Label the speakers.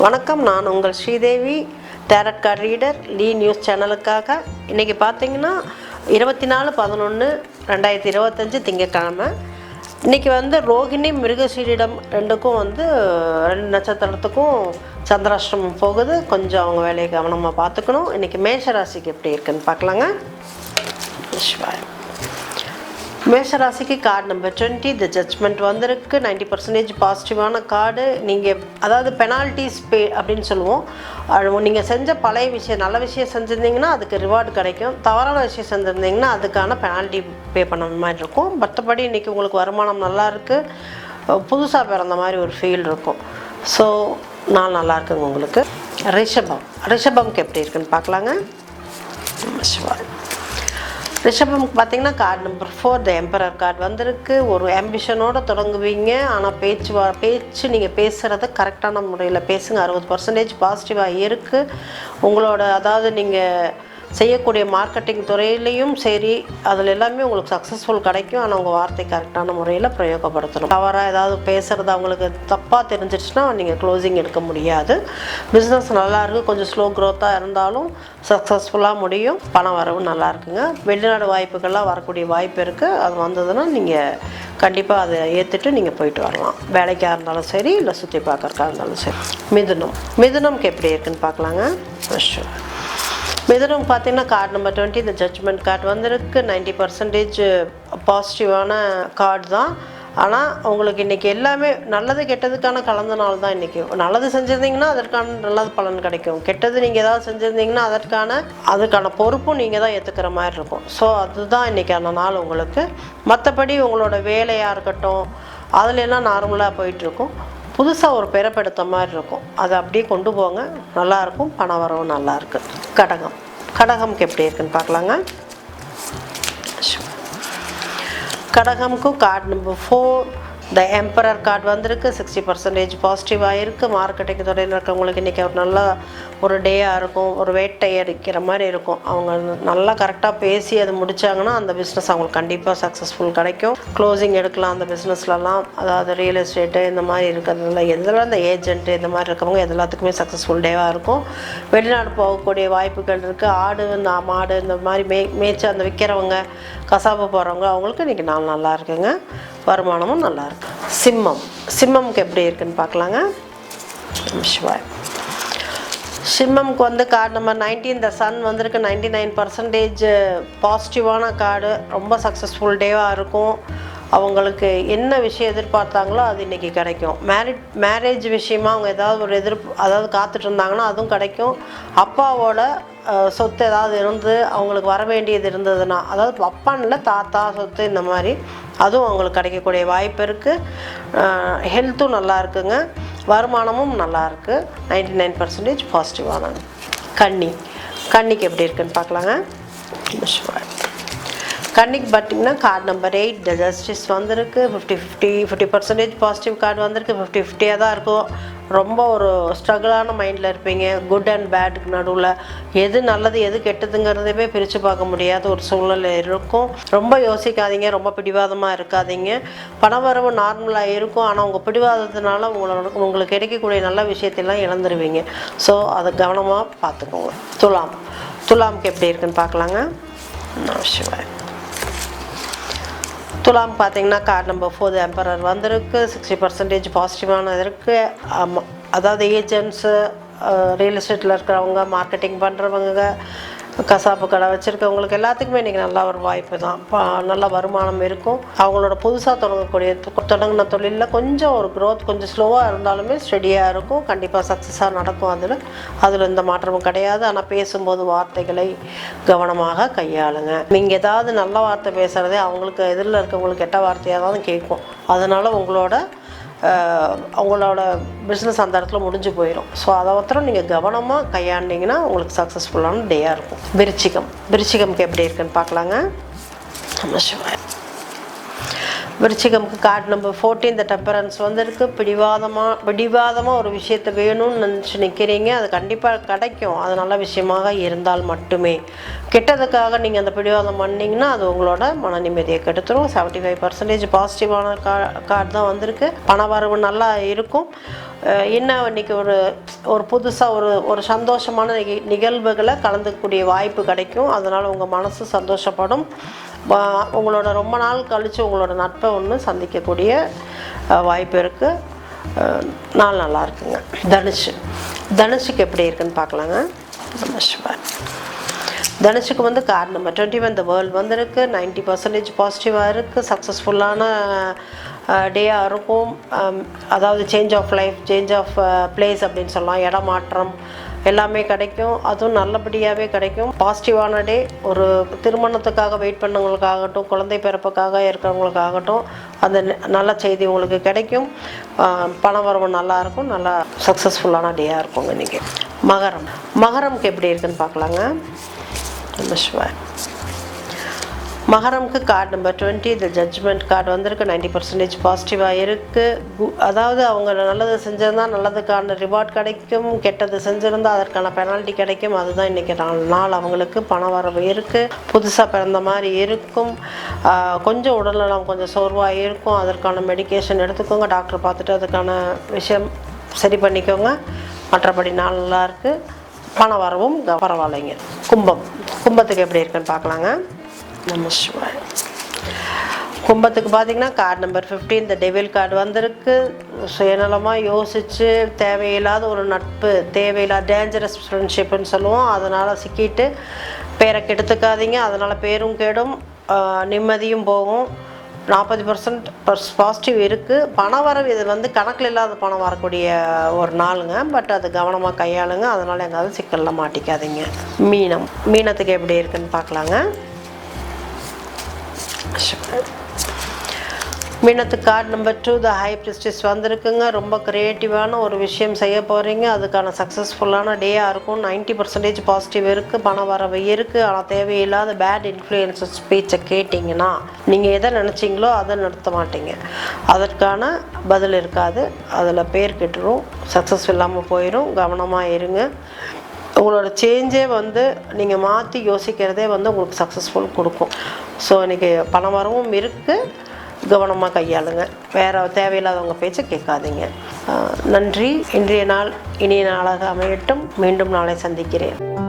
Speaker 1: வணக்கம், நான் உங்கள் ஸ்ரீதேவி, டேரட் கார்ட் ரீடர், லீ நியூஸ் சேனலுக்காக. இன்றைக்கி பார்த்தீங்கன்னா 24/11/2025 திங்கட்கிழமை. இன்றைக்கி ரோகிணி மிருகசீரிடம் ரெண்டுக்கும் 2 நட்சத்திரத்துக்கும் சந்திராஷ்டிரமம் போகுது. கொஞ்சம் அவங்க வேலையை கவனமாக பார்த்துக்கணும். இன்றைக்கி மேஷராசிக்கு எப்படி இருக்குன்னு பார்க்கலாங்க. மேஷராசிக்கு கார்டு நம்பர் 20 த ஜட்ஜ்மெண்ட் வந்திருக்கு. 90% பாசிட்டிவான கார்டு. நீங்கள் அதாவது பெனால்ட்டிஸ் பே அப்படின்னு சொல்லுவோம். நீங்கள் செஞ்ச பழைய விஷயம், நல்ல விஷயம் செஞ்சுருந்தீங்கன்னா அதுக்கு ரிவார்டு கிடைக்கும். தவறான விஷயம் செஞ்சுருந்தீங்கன்னா அதுக்கான பெனால்ட்டி பே பண்ண மாதிரி இருக்கும். மற்றபடி இன்றைக்கி உங்களுக்கு வருமானம் நல்லா இருக்குது. புதுசாக பிறந்த மாதிரி ஒரு ஃபீல் இருக்கும். ஸோ நாள் நல்லா இருக்குங்க உங்களுக்கு. ரிஷபம்க்கு எப்படி இருக்குன்னு பார்க்கலாங்க. ரிஷபம்க்கு பார்த்தீங்கன்னா card number 4 the emperor card வந்திருக்கு. ஒரு ஆம்பிஷனோடு தொடங்குவீங்க. ஆனால் பேச்சு நீங்கள் பேசுகிறத கரெக்டான முறையில் பேசுங்க. 60% பாசிட்டிவாக இருக்குது. உங்களோட அதாவது நீங்கள் செய்யக்கூடிய மார்க்கெட்டிங் துறையிலையும் சரி, அதில் எல்லாமே உங்களுக்கு சக்ஸஸ்ஃபுல் கிடைக்கும். ஆனால் உங்கள் வார்த்தை கரெக்டான முறையில் பிரயோகப்படுத்தணும். தவறாக ஏதாவது பேசுகிறது அவங்களுக்கு தப்பாக தெரிஞ்சிடுச்சுன்னா நீங்கள் க்ளோசிங் எடுக்க முடியாது. பிஸ்னஸ் நல்லா இருக்குது. கொஞ்சம் ஸ்லோ க்ரோத்தாக இருந்தாலும் சக்ஸஸ்ஃபுல்லாக முடியும். பண வரவு நல்லா இருக்குங்க. வெளிநாடு வாய்ப்புகள்லாம் வரக்கூடிய வாய்ப்பு இருக்குது. அது வந்ததுன்னா நீங்கள் கண்டிப்பாக அதை ஏற்றுட்டு நீங்கள் போயிட்டு வரலாம். வேலைக்காக இருந்தாலும் சரி, இல்லை சுற்றி பார்க்கறக்கா இருந்தாலும் சரி. மிதுனம்க்கு எப்படி இருக்குன்னு பார்க்கலாங்க. மிதுனம் பார்த்தீங்கன்னா கார்டு நம்பர் 20 த ஜட்ஜ்மெண்ட் கார்டு வந்திருக்கு. 90% பாசிட்டிவான கார்டு தான். ஆனால் உங்களுக்கு இன்றைக்கி எல்லாமே நல்லது கெட்டதுக்கான கலந்த நாள் தான் இன்றைக்கி. நல்லது செஞ்சுருந்தீங்கன்னா அதற்கான நல்லது பலன் கிடைக்கும். கெட்டது நீங்கள் ஏதாவது செஞ்சுருந்தீங்கன்னா அதுக்கான பொறுப்பும் நீங்கள் தான் ஏற்றுக்கிற மாதிரி இருக்கும். ஸோ அதுதான் இன்றைக்கான நாள் உங்களுக்கு. மற்றபடி உங்களோட வேலையாக இருக்கட்டும், அதுலெல்லாம் நார்மலாக போயிட்டுருக்கும். புதுசாக ஒரு பிறப்பெடுத்த மாதிரி இருக்கும். அதை அப்படியே கொண்டு போங்க, நல்லாயிருக்கும். பண வரவும் நல்லாயிருக்கு. கடகம்க்கு எப்படி இருக்குன்னு பார்க்கலாங்க. கடகம்க்கும் card number 4 the emperor card வந்திருக்கு. 60% பாசிட்டிவாக இருக்குது. மார்க்கெட்டிங் துறையில் இருக்கிறவங்களுக்கு இன்றைக்கி ஒரு டேயாக இருக்கும். ஒரு வேட்டை அடிக்கிற மாதிரி இருக்கும். அவங்க நல்லா கரெக்டாக பேசி அதை முடித்தாங்கன்னா அந்த பிஸ்னஸ் அவங்களுக்கு கண்டிப்பாக சக்ஸஸ்ஃபுல் கிடைக்கும். க்ளோசிங் எடுக்கலாம் அந்த பிஸ்னஸ்லலாம். அதாவது ரியல் எஸ்டேட்டு இந்த மாதிரி இருக்கிறதுல எதெல்லாம் இந்த ஏஜென்ட்டு இந்த மாதிரி இருக்கிறவங்க எல்லாத்துக்குமே சக்ஸஸ்ஃபுல் டேவாக இருக்கும். வெளிநாடு போகக்கூடிய வாய்ப்புகள் இருக்குது. ஆடு, இந்த மாடு இந்த மாதிரி மேய்ச்சி அந்த விற்கிறவங்க, கசாப்பு போகிறவங்க அவங்களுக்கு இன்றைக்கி நாள் நல்லா இருக்குங்க. வருமானமும் நல்லாயிருக்கு. சிம்மம்க்கு எப்படி இருக்குன்னு பார்க்கலாங்க. சிம்மம்க்கு கார்டு நம்பர் 19 த சன் வந்திருக்கு. 99% பாசிட்டிவான கார்டு. ரொம்ப சக்ஸஸ்ஃபுல் டேவாக இருக்கும். அவங்களுக்கு என்ன விஷயம் எதிர்பார்த்தாங்களோ அது இன்றைக்கி கிடைக்கும். மேரேஜ் விஷயமா அவங்க ஏதாவது அதாவது காத்துட்டு இருந்தாங்கன்னா அதுவும் கிடைக்கும். அப்பாவோட சொத்து ஏதாவது இருந்து அவங்களுக்கு வர வேண்டியது இருந்ததுன்னா, அதாவது அப்பான்ல தாத்தா சொத்து இந்த மாதிரி அதுவும் அவங்களுக்கு கிடைக்கக்கூடிய வாய்ப்பு இருக்குது. ஹெல்த்தும் நல்லா இருக்குங்க. வருமானமும் நல்லாயிருக்கு. 99% பாசிட்டிவானது. கன்னிக்கு எப்படி இருக்குன்னு பார்க்கலாங்க. கன்னிக்கு பார்த்தீங்கன்னா கார்டு நம்பர் 8 த ஜஸ்டிஸ் வந்திருக்கு. 50% பாசிட்டிவ் கார்டு வந்திருக்கு. 50-50 தான் இருக்கும். ரொம்ப ஒரு ஸ்ட்ரகிளான மைண்டில் இருப்பீங்க. குட் அண்ட் பேடுக்கு நடுவில் எது நல்லது எது கெட்டதுங்கிறதையுமே பிரித்து பார்க்க முடியாத ஒரு சூழ்நிலை இருக்கும். ரொம்ப யோசிக்காதீங்க, ரொம்ப பிடிவாதமாக இருக்காதீங்க. பணவரவு நார்மலாக இருக்கும். ஆனால் உங்கள் பிடிவாதத்தினால உங்களுக்கு கிடைக்கக்கூடிய நல்ல விஷயத்தெல்லாம் இழந்துருவீங்க. ஸோ அதை கவனமாக பார்த்துக்கோங்க. துலாம்க்கு எப்படி இருக்குன்னு பார்க்கலாங்க. துலாம் பார்த்தீங்கன்னா கார்டு நம்பர் 4 த எம்பரர் வந்திருக்கு. 60% பாசிட்டிவானது இருக்குது. அதாவது ஏஜென்ட்ஸு, ரியல் எஸ்டேட்டில் இருக்கிறவங்க, மார்க்கெட்டிங் பண்ணுறவங்க, கசாப்பு கடை வச்சுருக்கவங்களுக்கு எல்லாத்துக்குமே இன்றைக்கி நல்ல ஒரு வாய்ப்பு தான். நல்ல வருமானம் இருக்கும். அவங்களோட புதுசாக தொடங்கின தொழிலில் கொஞ்சம் ஒரு க்ரோத் கொஞ்சம் ஸ்லோவாக இருந்தாலுமே ஸ்டெடியாக இருக்கும். கண்டிப்பாக சக்ஸஸாக நடக்கும். அதில் எந்த மாற்றமும் கிடையாது. ஆனால் பேசும்போது வார்த்தைகளை கவனமாக கையாளுங்க. நீங்கள் ஏதாவது நல்ல வார்த்தை பேசுகிறதே அவங்களுக்கு எதிரில் இருக்கவங்களுக்கு கெட்ட வார்த்தையாக தான் கேட்கும். அதனால் அவங்களோட பிஸ்னஸ் அந்த இடத்துல முடிஞ்சு போயிடும். ஸோ அதை ஒருத்தரம் நீங்கள் கவனமாக கையாண்டிங்கன்னா உங்களுக்கு சக்ஸஸ்ஃபுல்லான டேயாக இருக்கும். விருச்சிகம்க்கு எப்படி இருக்குன்னு பார்க்கலாங்க. விருச்சிகம்க்கு கார்டு நம்பர் 14 இந்த டெம்பரன்ஸ் வந்திருக்கு. பிடிவாதமாக ஒரு விஷயத்தை வேணும்னு நினச்சி நிற்கிறீங்க, அது கண்டிப்பாக கிடைக்கும். அது நல்ல விஷயமாக இருந்தால் மட்டுமே. கெட்டதுக்காக நீங்கள் அந்த பிடிவாதம் பண்ணிங்கன்னா அது உங்களோட மன நிம்மதியை கெடுத்துரும். 75% பாசிட்டிவான கார்டு தான் வந்திருக்கு. பண வரவு நல்லா இருக்கும். இன்னும் இன்றைக்கி ஒரு புதுசாக ஒரு சந்தோஷமான நிகழ்வுகளை கலந்துக்கக்கூடிய வாய்ப்பு கிடைக்கும். அதனால் உங்கள் மனசு சந்தோஷப்படும். உங்களோட ரொம்ப நாள் கழித்து உங்களோட நட்பை ஒன்று சந்திக்கக்கூடிய வாய்ப்பு இருக்குது. நாள் நல்லா இருக்குங்க. தனுஷுக்கு எப்படி இருக்குன்னு பார்க்கலாங்க. தனுஷுக்கு வந்து கார்டு நம்பர் 21 இந்த வேர்ல்டு வந்திருக்கு. 90% பாசிட்டிவாக இருக்குது. சக்ஸஸ்ஃபுல்லான டேயாக இருக்கும். அதாவது change of life, change of place அப்படின்னு சொல்லலாம். இடமாற்றம் எல்லாமே கிடைக்கும். அதுவும் நல்லபடியாகவே கிடைக்கும். பாசிட்டிவான டே. ஒரு திருமணத்துக்காக வெயிட் பண்ணவங்களுக்காகட்டும், குழந்தை பிறப்புக்காக இருக்கிறவங்களுக்காகட்டும் அந்த நல்ல செய்தி உங்களுக்கு கிடைக்கும். பண வரவு நல்லாயிருக்கும். நல்லா சக்ஸஸ்ஃபுல்லான டேயாக இருக்குங்க இன்றைக்கி. மகரம்க்கு எப்படி இருக்குன்னு பார்க்கலாங்க. மகரம்க்கு கார்டு நம்பர் 20 இந்த ஜட்ஜ்மெண்ட் கார்டு வந்திருக்கு. 90% பாசிட்டிவாக இருக்குது. அதாவது அவங்க நல்லது செஞ்சிருந்தால் நல்லதுக்கான ரிவார்ட் கிடைக்கும், கெட்டது செஞ்சுருந்தால் அதற்கான பெனால்ட்டி கிடைக்கும். அதுதான் இன்றைக்கி நாள் அவங்களுக்கு. பண வரவு இருக்குது. புதுசாக பிறந்த மாதிரி இருக்கும். கொஞ்சம் உடல்நலம் கொஞ்சம் சோர்வாக இருக்கும். அதற்கான மெடிக்கேஷன் எடுத்துக்கோங்க. டாக்டர் பார்த்துட்டு அதுக்கான விஷயம் சரி பண்ணிக்கோங்க. மற்றபடி நாள் நல்லா இருக்குது. பண வரவும் பரவாயில்லைங்க. கும்பத்துக்கு எப்படி இருக்குன்னு பார்க்கலாங்க. நமஸ்கார். கும்பத்துக்கு பார்த்தீங்கன்னா கார்டு நம்பர் 15 இந்த டெவில் கார்டு வந்திருக்கு. சுயநலமாக யோசித்து தேவையில்லாத ஒரு நட்பு, தேவையில்லாத டேஞ்சரஸ் ஃப்ரெண்ட்ஷிப்புன்னு சொல்லுவோம். அதனால் சிக்கிட்டு பேரை கெடுத்துக்காதீங்க. அதனால் பேரும் கெடும், நிம்மதியும் போகும். 40% பாசிட்டிவ் இருக்குது. பண வரவு இது வந்து கணக்கில் இல்லாத பணம் வரக்கூடிய ஒரு நாளுங்க. பட் அது கவனமாக கையாளுங்க. அதனால் எங்காவது சிக்கலில் மாட்டிக்காதீங்க. மீனத்துக்கு எப்படி இருக்குன்னு பார்க்கலாங்க. மீனத்துக்கு கார்டு நம்பர் 2 த ஹை பிரிஸ்டஸ் வந்திருக்குங்க. ரொம்ப க்ரியேட்டிவான ஒரு விஷயம் செய்ய போகிறீங்க. அதுக்கான சக்ஸஸ்ஃபுல்லான டேயாக இருக்கும். 90% பாசிட்டிவ் இருக்குது. பண வரவு இருக்குது. ஆனால் தேவையில்லாத பேட் இன்ஃப்ளூயன்சஸ் ஸ்பீச்சை கேட்டிங்கன்னா நீங்கள் எதை நினச்சிங்களோ அதை நடத்த மாட்டீங்க. அதற்கான பதில் இருக்காது. அதில் பேர் கெட்டுரும், சக்ஸஸ் இல்லாமல் போயிடும். கவனமாக இருங்க. உங்களோட சேஞ்சே வந்து நீங்கள் மாற்றி யோசிக்கிறதே வந்து உங்களுக்கு சக்ஸஸ்ஃபுல் கொடுக்கும். ஸோ இன்றைக்கி பண வரவும் இருக்குது. கவனமாக கையாளுங்க. வேறு தேவையில்லாதவங்க பேச்சை கேட்காதீங்க. நன்றி. இன்றைய நாள் இனிய நாளாக அமையட்டும். மீண்டும் நாளை சந்திக்கிறேன்.